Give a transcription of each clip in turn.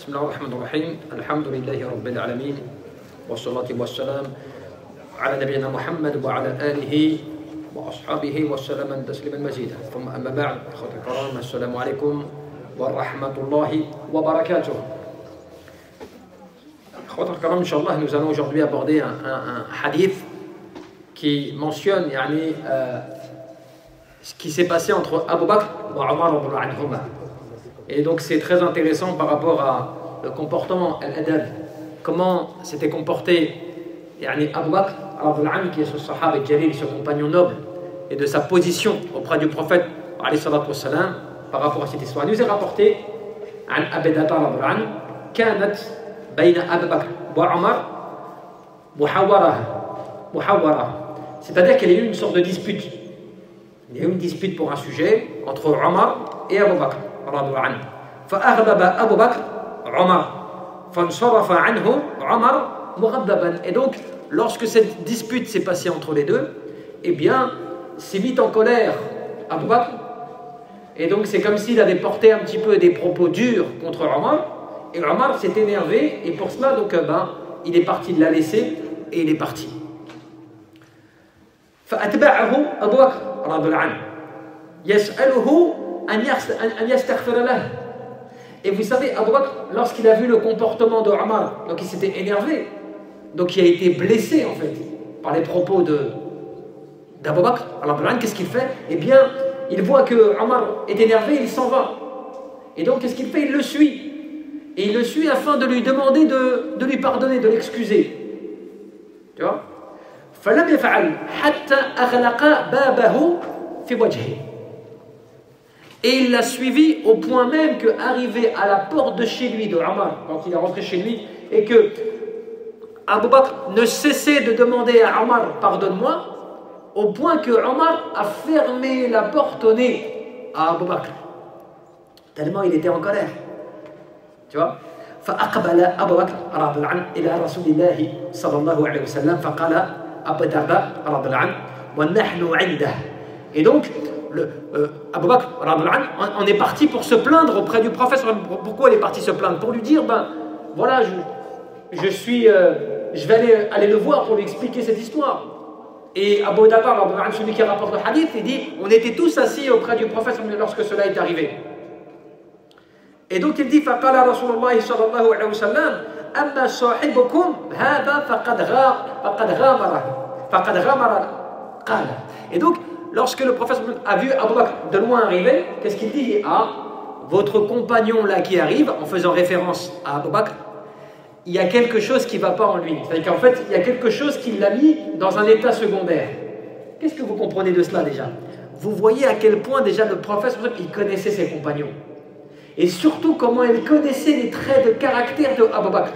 بسم الله الرحمن الرحيم الحمد لله رب العالمين والصلاة والسلام على نبينا محمد وعلى آله وأصحابه وسلم تسليما مزيدا ثم أما بعد أخوة الكرام السلام عليكم ورحمة الله وبركاته. أخوة الكرام Inch'Allah, nous allons aujourd'hui aborder un hadith qui mentionne ce qui s'est passé entre Abu Bakr et Omar anhuma. Et donc c'est très intéressant par rapport à le comportement al-adab, comment s'était comporté Abu Bakr qui est ce sahaba jalil, ce compagnon noble, et de sa position auprès du prophète par rapport à cette histoire. Il nous est rapporté عن أبي درداء رضي الله عنه كانت بين أبي بكر وعمر محاورة, c'est-à-dire qu'il y a eu une sorte de dispute. Il y a eu une dispute pour un sujet entre Omar et Abu Bakr رضي الله عنه. فأغضب أبو بكر عمر فانصرف عنه عمر مغضبا. Et donc, lorsque cette dispute s'est passée entre les deux, eh bien, s'est mis en colère Abu Bakr. Et donc, c'est comme s'il avait porté un petit peu des propos durs contre Omar. Et Omar s'est énervé. Et pour cela, donc, il est parti de la laisser. Et il est parti. فأتبعه أبو بكر رضي الله عنه يسأله أن يستغفر له. Et vous savez, Abu Bakr, lorsqu'il a vu le comportement de Omar, donc il s'était énervé, donc il a été blessé en fait par les propos d'Abu Bakr. Alors qu'est-ce qu'il fait? Eh bien, il voit que Omar est énervé, il s'en va. Et donc qu'est-ce qu'il fait? Il le suit. Et il le suit afin de lui demander de lui pardonner, de l'excuser. Tu vois? فلم يفعل حتى أغلق بابه في وجهه. Et il l'a suivi au point même qu'arrivé à la porte de chez lui, de Omar, quand il est rentré chez lui, et que Abu Bakr ne cessait de demander à Omar « Pardonne-moi », au point que Omar a fermé la porte au nez à Abu Bakr. Tellement il était en colère. Tu vois? فأقبل أبو بكر رضي الله عنه إلى رسول الله صلى الله عليه وسلم فقال أبو الدرداء رضي الله عنه ونحن عنده. Et donc, Abu Bakr, on est parti pour se plaindre auprès du prophète. Pourquoi il est parti se plaindre? Pour lui dire, voilà, je vais aller le voir pour lui expliquer cette histoire. Et Abu Darda, celui qui rapporte le hadith, il dit, on était tous assis auprès du prophète lorsque cela est arrivé. Et donc il dit, فقال رسول الله صلى الله عليه وسلم أما صاحبكم هذا فقد غامر قال. Et donc, lorsque le prophète a vu Abu Bakr de loin arriver, qu'est-ce qu'il dit? Votre compagnon là qui arrive, en faisant référence à Abu Bakr, il y a quelque chose qui ne va pas en lui. C'est-à-dire qu'en fait, il y a quelque chose qui l'a mis dans un état secondaire. Qu'est-ce que vous comprenez de cela déjà? Vous voyez à quel point déjà le prophète, il connaissait ses compagnons. Et surtout comment il connaissait les traits de caractère de Abu Bakr.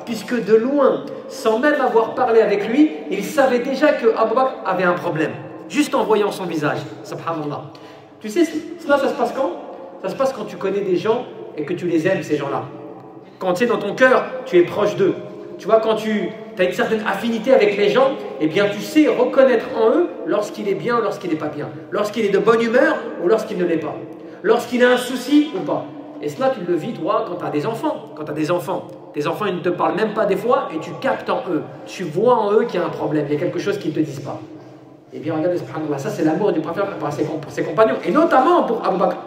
Puisque de loin, sans même avoir parlé avec lui, il savait déjà que Abu Bakr avait un problème. Juste en voyant son visage. Subhanallah. Tu sais, ça se passe quand? Ça se passe quand tu connais des gens et que tu les aimes, ces gens-là. Quand tu sais, dans ton cœur, tu es proche d'eux. Tu vois, quand tu as une certaine affinité avec les gens, eh bien, tu sais reconnaître en eux lorsqu'il est bien ou lorsqu'il n'est pas bien. Lorsqu'il est de bonne humeur ou lorsqu'il ne l'est pas. Lorsqu'il a un souci ou pas. Et cela, tu le vis, toi, quand tu as des enfants. Quand tu as des enfants. Tes enfants, ils ne te parlent même pas des fois et tu captes en eux. Tu vois en eux qu'il y a un problème. Il y a quelque chose qu'ils ne te disent pas. Et bien, regardez, subhanallah, ça c'est l'amour du prophète pour ses compagnons. Et notamment pour Abu Bakr.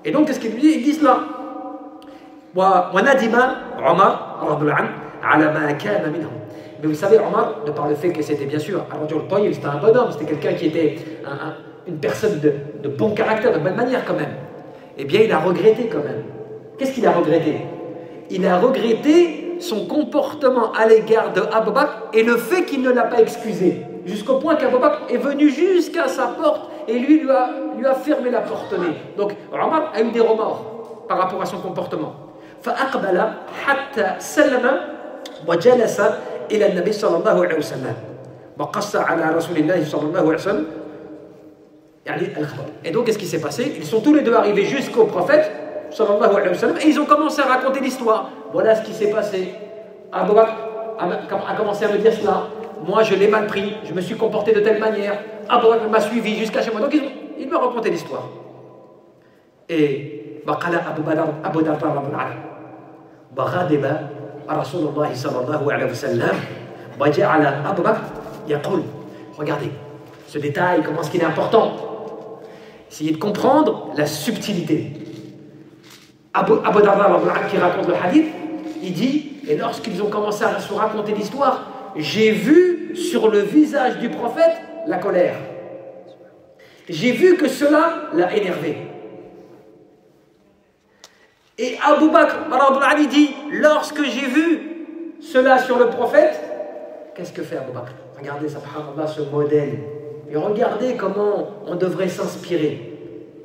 Et donc, qu'est-ce qu'il lui dit? Il dit cela. وَنَدِمَ عُمَرْ رَضِيَ اللَّهُ عَنْهُ عَلَى مَا كَانَ مِنْهُ. Mais vous savez, Omar, de par le fait que c'était bien sûr c'était un bonhomme, c'était quelqu'un qui était une personne de bon caractère, de bonne manière quand même. Eh bien, il a regretté quand même. Qu'est-ce qu'il a regretté? Il a regretté son comportement à l'égard de Abu Bakr et le fait qu'il ne l'a pas excusé. Jusqu'au point qu'Abu Bakr est venu jusqu'à sa porte et lui a fermé la porte au nez. Donc, Omar a eu des remords par rapport à son comportement. فأقبل حتى سلم وجلس إلى النبي صلى الله عليه وسلم وقص على رسول الله صلى الله عليه وسلم. Et donc, qu'est-ce qui s'est passé? Ils sont tous les deux arrivés jusqu'au prophète sallallahu alayhi wa sallam et ils ont commencé à raconter l'histoire. Voilà ce qui s'est passé. Abu Bakr a commencé à me dire cela. Moi, je l'ai mal pris. Je me suis comporté de telle manière. Abu Bakr m'a suivi jusqu'à chez moi. Donc, il me racontait l'histoire. Et Abu Darda وغضب رسول الله صلى الله عليه وسلم وجعل أبو بكر يقول. Regardez, ce détail, comment est-ce qu'il est important. Essayez de comprendre la subtilité. Abu Darda qui raconte le hadith, il dit, et lorsqu'ils ont commencé à se raconter l'histoire, j'ai vu sur le visage du prophète la colère. J'ai vu que cela l'a énervé. Et Abu Bakr dit, lorsque j'ai vu cela sur le prophète, qu'est-ce que fait Abu Bakr? Regardez, subhanallah, ce modèle. Et regardez comment on devrait s'inspirer.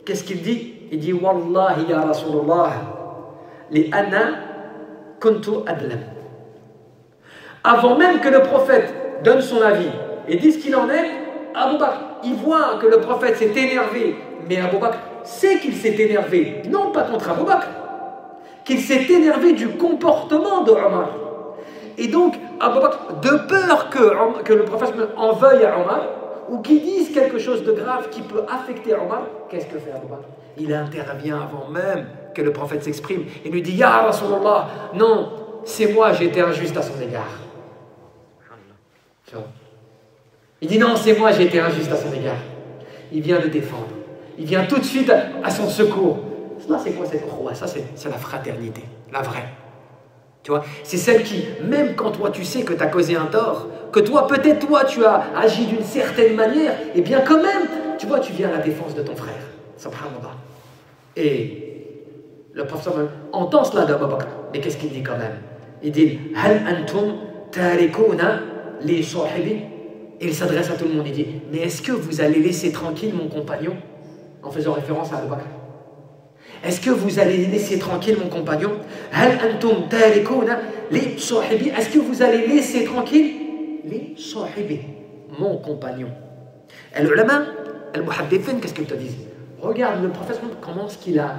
Qu'est-ce qu'il dit? Il dit, Wallahi ya Rasulullah, li anna kuntu adlam. Avant même que le prophète donne son avis et dise ce qu'il en est, Abu Bakr, il voit que le prophète s'est énervé, mais Abu Bakr sait qu'il s'est énervé, non pas contre Abu Bakr, qu'il s'est énervé du comportement de Omar. Et donc, Abu Bakr, de peur que le prophète en veuille à Omar, ou qu'il dise quelque chose de grave qui peut affecter Omar, qu'est-ce que fait Abu Bakr? Il intervient avant même que le prophète s'exprime. Il lui dit, Ya Rasulallah, non, c'est moi, j'ai été injuste à son égard. Il dit, non, c'est moi, j'ai été injuste à son égard. Il vient le défendre. Il vient tout de suite à son secours. Ça, c'est quoi cette croix? Ça, c'est la fraternité, la vraie. Tu vois, c'est celle qui, même quand toi tu sais que tu as causé un tort, que toi, peut-être toi, tu as agi d'une certaine manière, et bien quand même, tu vois, tu viens à la défense de ton frère. Subhanallah. Et le prophète entend cela d'Abu Bakr, mais qu'est-ce qu'il dit quand même? Il dit, Hal antum tarikuna li sahibi? Et il s'adresse à tout le monde, il dit, mais est-ce que vous allez laisser tranquille mon compagnon? En faisant référence à Abu Bakr. Est-ce que vous allez laisser tranquille mon compagnon? Hal antum tarikuna li sahibi? Est-ce que vous allez laisser tranquille li sahibi, mon compagnon? Et le ulama, al-muhaddithin, qu'est-ce qu'ils te disent? Regarde le prophète, comment est-ce qu'il a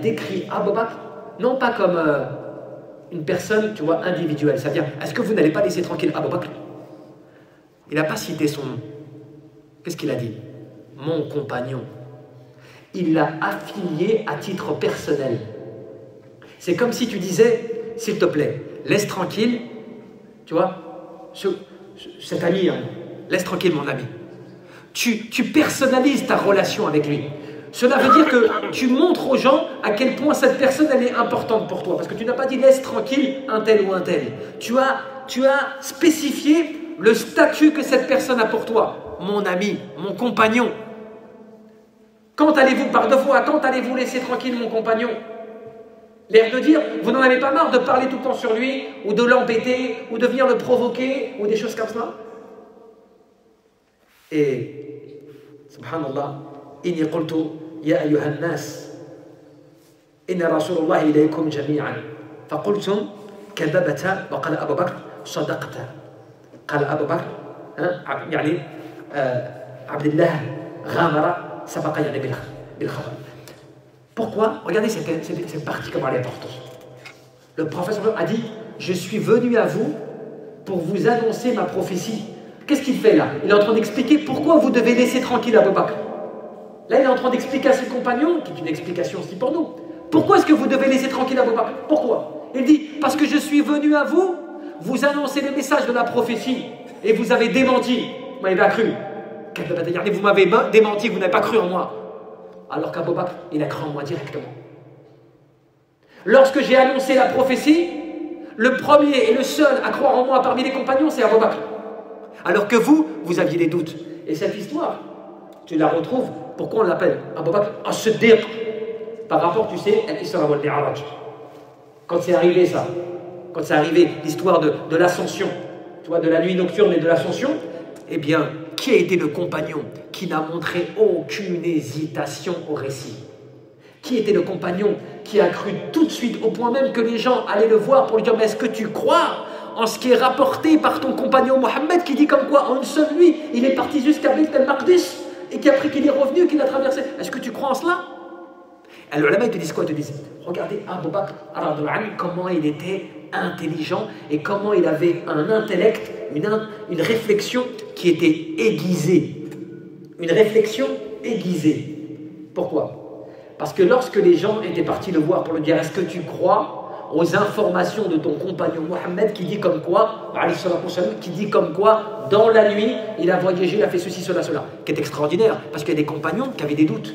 décrit Abu Bakr, non pas comme une personne, tu vois, individuelle. C'est-à-dire, est-ce que vous n'allez pas laisser tranquille Abu Bakr? Il n'a pas cité son nom. Qu'est-ce qu'il a dit? Mon compagnon. Il l'a affilié à titre personnel. C'est comme si tu disais, s'il te plaît, laisse tranquille, tu vois, cet ami, hein, laisse tranquille mon ami. Tu personnalises ta relation avec lui. Cela veut dire que tu montres aux gens à quel point cette personne elle est importante pour toi. Parce que tu n'as pas dit laisse tranquille un tel ou un tel. Tu as spécifié le statut que cette personne a pour toi. Mon ami, mon compagnon. Quand allez-vous, par deux fois, quand allez-vous laisser tranquille mon compagnon? L'air de dire, vous n'en avez pas marre de parler tout le temps sur lui, ou de l'embêter, ou de venir le provoquer, ou des choses comme ça? Et, subhanallah, inni qultu ya ayyuhan nas inna rasulullah ilaykum jami'an faqultum kadhabata wa qala Abu Bakr sadaqta qala Abu Bakr yani Abdullah ghamara sabaqa yani bil khabar. Pourquoi? Regardez cette partie comment elle est importante. Le prophète a dit, je suis venu à vous pour vous annoncer ma prophétie. Qu'est-ce qu'il fait là? Il est en train d'expliquer pourquoi vous devez laisser tranquille Abu Bakr. Là, il est en train d'expliquer à ses compagnons, qui est une explication aussi pour nous. Pourquoi est-ce que vous devez laisser tranquille Abu Bakr? Pourquoi? Il dit, parce que je suis venu à vous, vous annoncer le message de la prophétie, et vous avez démenti. Vous m'avez pas cru. Vous m'avez démenti, vous n'avez pas cru en moi. Alors qu'Abu Bakr, il a cru en moi directement. Lorsque j'ai annoncé la prophétie, le premier et le seul à croire en moi parmi les compagnons, c'est Abu Bakr. Alors que vous, vous aviez des doutes. Et cette histoire, tu la retrouves, pourquoi on l'appelle Abu Bakr as-Siddiq? Par rapport, tu sais, à l'Isra wal Mi'raj. Quand c'est arrivé ça, quand c'est arrivé l'histoire de l'ascension, tu vois, de la nuit nocturne et de l'ascension, eh bien, qui a été le compagnon qui n'a montré aucune hésitation au récit? Qui était le compagnon qui a cru tout de suite, au point même que les gens allaient le voir pour lui dire, mais est-ce que tu crois en ce qui est rapporté par ton compagnon Mohammed, qui dit comme quoi en une seule nuit il est parti jusqu'à Beit el-Maqdis et qu'après qu'il est revenu, qu'il a traversé? Est-ce que tu crois en cela? Alors les ulama ils te disent quoi? Ils te disent, regardez Abu Bakr comment il était intelligent et comment il avait un intellect, une réflexion qui était aiguisée. Une réflexion aiguisée. Pourquoi? Parce que lorsque les gens étaient partis le voir pour lui dire, est-ce que tu crois? aux informations de ton compagnon Mohammed qui dit comme quoi, dans la nuit, il a voyagé, il a fait ceci, cela, cela, qui est extraordinaire, parce qu'il y a des compagnons qui avaient des doutes.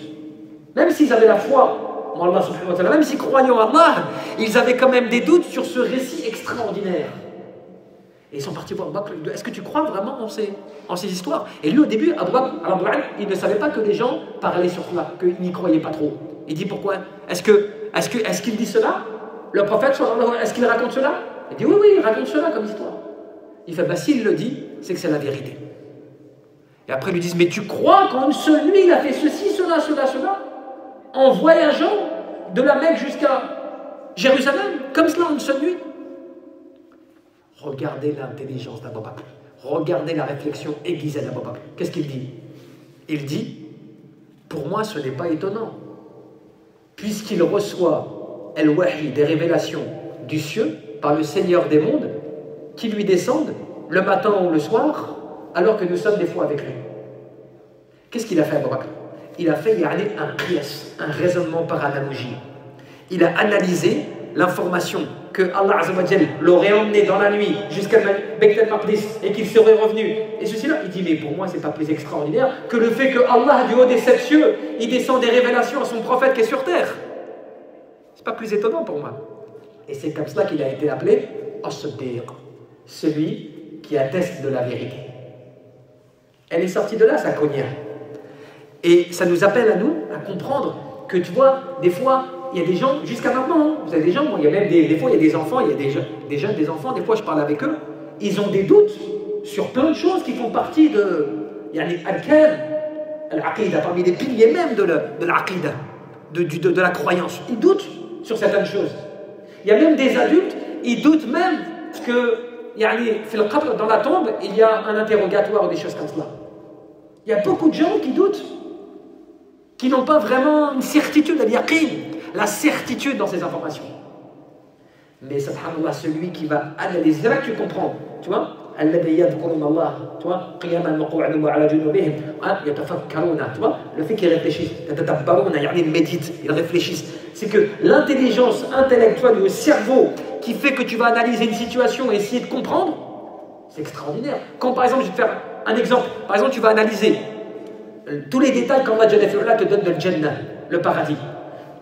Même s'ils avaient la foi en Allah subhanahu wa ta'ala, même s'ils croyaient en Allah, ils avaient quand même des doutes sur ce récit extraordinaire. Et ils sont partis voir Bakr. Est-ce que tu crois vraiment en ces histoires? Et lui, au début, Abu Bakr, il ne savait pas que les gens parlaient sur cela, qu'ils n'y croyaient pas trop. Il dit pourquoi? Est-ce qu'il dit cela? Le prophète, est-ce qu'il raconte cela? Il dit oui, il raconte cela comme histoire. Il fait, s'il le dit, c'est que c'est la vérité. Et après, ils lui disent, mais tu crois qu'en une seule nuit, il a fait ceci, cela, en voyageant de la Mecque jusqu'à Jérusalem, comme cela en une seule nuit? Regardez l'intelligence d'Abu Bakr. Regardez la réflexion aiguisée d'Abu Bakr. Qu'est-ce qu'il dit? Il dit, pour moi, ce n'est pas étonnant, puisqu'il reçoit el-wahi, des révélations du ciel, par le Seigneur des mondes, qui lui descendent le matin ou le soir, alors que nous sommes des fois avec lui. Qu'est-ce qu'il a fait, Abu Bakr? Il a fait un qiyas, un raisonnement par analogie. Il a analysé l'information que Allah Azza wa Jal l'aurait emmené dans la nuit jusqu'à Bayt al-Maqdis et qu'il serait revenu. Et ceci-là, il dit, mais pour moi, c'est pas plus extraordinaire que le fait que Allah, du haut des 7 cieux, il descend des révélations à son prophète qui est sur terre. C'est pas plus étonnant pour moi. Et c'est comme cela qu'il a été appelé As-Siddiq, celui qui atteste de la vérité. Elle est sortie de là, sa cognée. Et ça nous appelle à nous à comprendre que, tu vois, des fois, il y a des gens, jusqu'à maintenant, hein, vous avez des gens, il y a même des fois, il y a des enfants, il y a des jeunes, des enfants, des fois je parle avec eux, ils ont des doutes sur plein de choses qui font partie de al-aqida, parmi les piliers même de l'aqida, de la croyance. Ils doutent sur certaines choses. Il y a même des adultes, ils doutent même que dans la tombe, il y a un interrogatoire ou des choses comme cela. Il y a beaucoup de gens qui doutent, qui n'ont pas vraiment une certitude, la certitude dans ces informations. Mais subhanallah, celui qui va analyser, c'est là que tu comprends, tu vois, tu vois, le fait qu'ils réfléchissent, ils méditent, ils réfléchissent, c'est que l'intelligence intellectuelle, le cerveau qui fait que tu vas analyser une situation et essayer de comprendre, c'est extraordinaire. Quand par exemple, je vais te faire un exemple, par exemple tu vas analyser tous les détails qu'Allah te donne de Jannah, le paradis,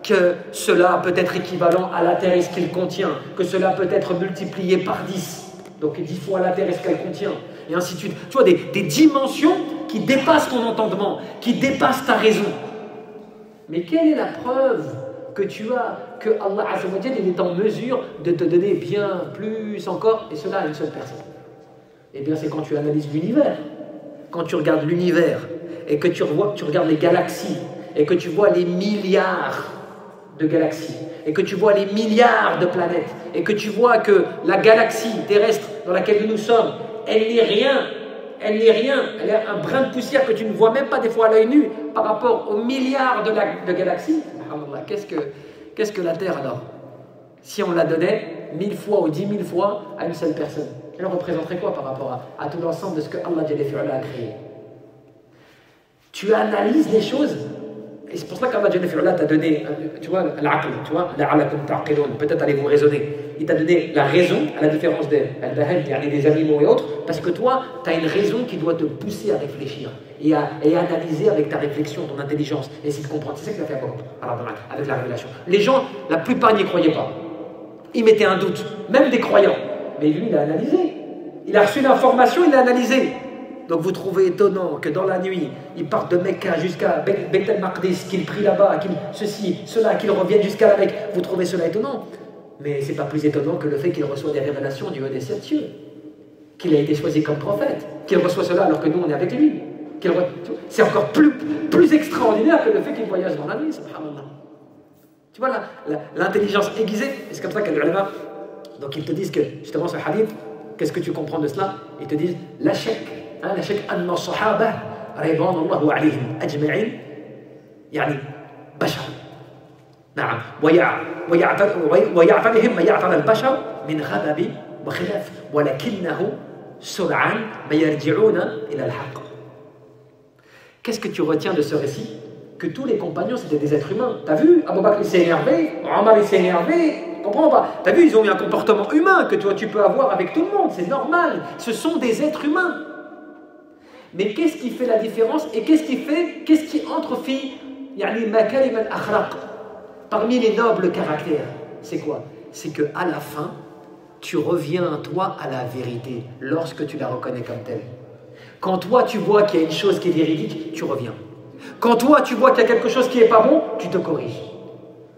que cela peut être équivalent à la terre et ce qu'il contient, que cela peut être multiplié par 10, donc 10 fois la terre et ce qu'elle contient, et ainsi de suite. Tu vois, des dimensions qui dépassent ton entendement, qui dépassent ta raison. Mais quelle est la preuve que tu as, que Allah Azza wa Jalla est en mesure de te donner bien plus encore, et cela à une seule personne? Eh bien, c'est quand tu analyses l'univers. Quand tu regardes l'univers, et que tu regardes les galaxies, et que tu vois les milliards de galaxies, et que tu vois les milliards de planètes, et que tu vois que la galaxie terrestre dans laquelle nous sommes, elle n'est rien, elle est un brin de poussière que tu ne vois même pas des fois à l'œil nu par rapport aux milliards de galaxies. Qu'est-ce que la Terre alors? Si on la donnait 1000 fois ou 10 000 fois à une seule personne, elle représenterait quoi par rapport à tout l'ensemble de ce que Allah a créé? Tu analyses les choses, et c'est pour ça qu'Allah t'a donné, tu vois, l'aql, tu vois, peut-être allez-vous raisonner. Il t'a donné la raison, à la différence des animaux et autres, parce que toi, tu as une raison qui doit te pousser à réfléchir et à analyser avec ta réflexion, ton intelligence, et essayer de comprendre. C'est ça qu'il a fait avec la révélation. Les gens, la plupart n'y croyaient pas. Ils mettaient un doute, même des croyants. Mais lui, il a analysé. Il a reçu l'information, il l'a analysé. Donc vous trouvez étonnant que dans la nuit, il parte de Mecca jusqu'à Bayt al-Maqdis, qu'il prie là-bas, qu'il ceci, cela, qu'il revienne jusqu'à la Mecque. Vous trouvez cela étonnant? Mais ce n'est pas plus étonnant que le fait qu'il reçoit des révélations du haut des 7 cieux, qu'il a été choisi comme prophète, qu'il reçoit cela alors que nous on est avec lui. C'est encore plus extraordinaire que le fait qu'il voyage dans la nuit, subhanallah. Tu vois l'intelligence aiguisée, et c'est comme ça qu'elle ulama, donc ils te disent que justement ce hadith, qu'est-ce que tu comprends de cela? Ils te disent la shak anna as-sahaba ridwanullah alayhim ajma'in yani bashar. نعم ويعتريهم ما يعتري البشر من غضب وخلاف ولكنه سرعان ما يرجعون إلى الحق. Qu'est-ce que tu retiens de ce récit? Que tous les compagnons c'était des êtres humains. T'as vu, Abu Bakr il s'est énervé, Omar il s'est énervé, comprends pas? T'as vu, ils ont eu un comportement humain que toi tu peux avoir avec tout le monde, c'est normal. Ce sont des êtres humains. Mais qu'est-ce qui fait la différence et qu'est-ce qui entre parmi les nobles caractères? C'est quoi? C'est qu'à la fin, tu reviens, toi, à la vérité, lorsque tu la reconnais comme telle. Quand toi, tu vois qu'il y a une chose qui est véridique, tu reviens. Quand toi, tu vois qu'il y a quelque chose qui n'est pas bon, tu te corriges.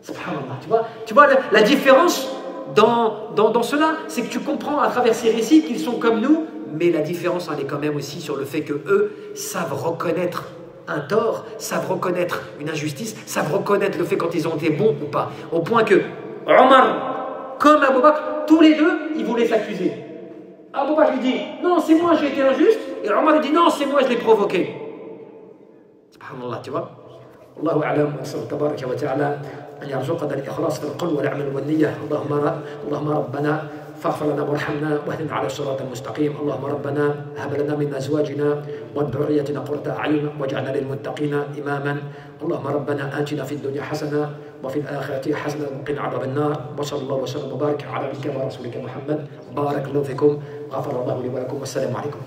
Subhanallah, tu vois la différence dans cela, c'est que tu comprends à travers ces récits qu'ils sont comme nous, mais la différence, elle est quand même aussi sur le fait qu'eux savent reconnaître un tort, savent reconnaître une injustice, savent reconnaître le fait quand ils ont été bons ou pas. Au point que Omar, comme Abu Bakr, tous les deux, ils voulaient s'accuser. Abu Bakr lui dit, non, c'est moi, j'ai été injuste. Et Omar lui dit, non, c'est moi, je l'ai provoqué. Subhanallah, tu vois. Allahu a'lam, wa tabaraka wa ta'ala, أن يرزقنا الإخلاص في القول والعمل والنية. اللهم ربنا فاغفر لنا وارحمنا واهدنا على الصراط المستقيم. اللهم ربنا هب لنا من أزواجنا وذريتنا قرة أعين واجعلنا للمتقين إماما. اللهم ربنا آتنا في الدنيا حسنة وفي الآخرة حسنة وقنا عذاب النار. وصلى الله وسلم وبارك على نبيك ورسولك محمد. بارك الله فيكم. غفر الله لي ولكم والسلام عليكم.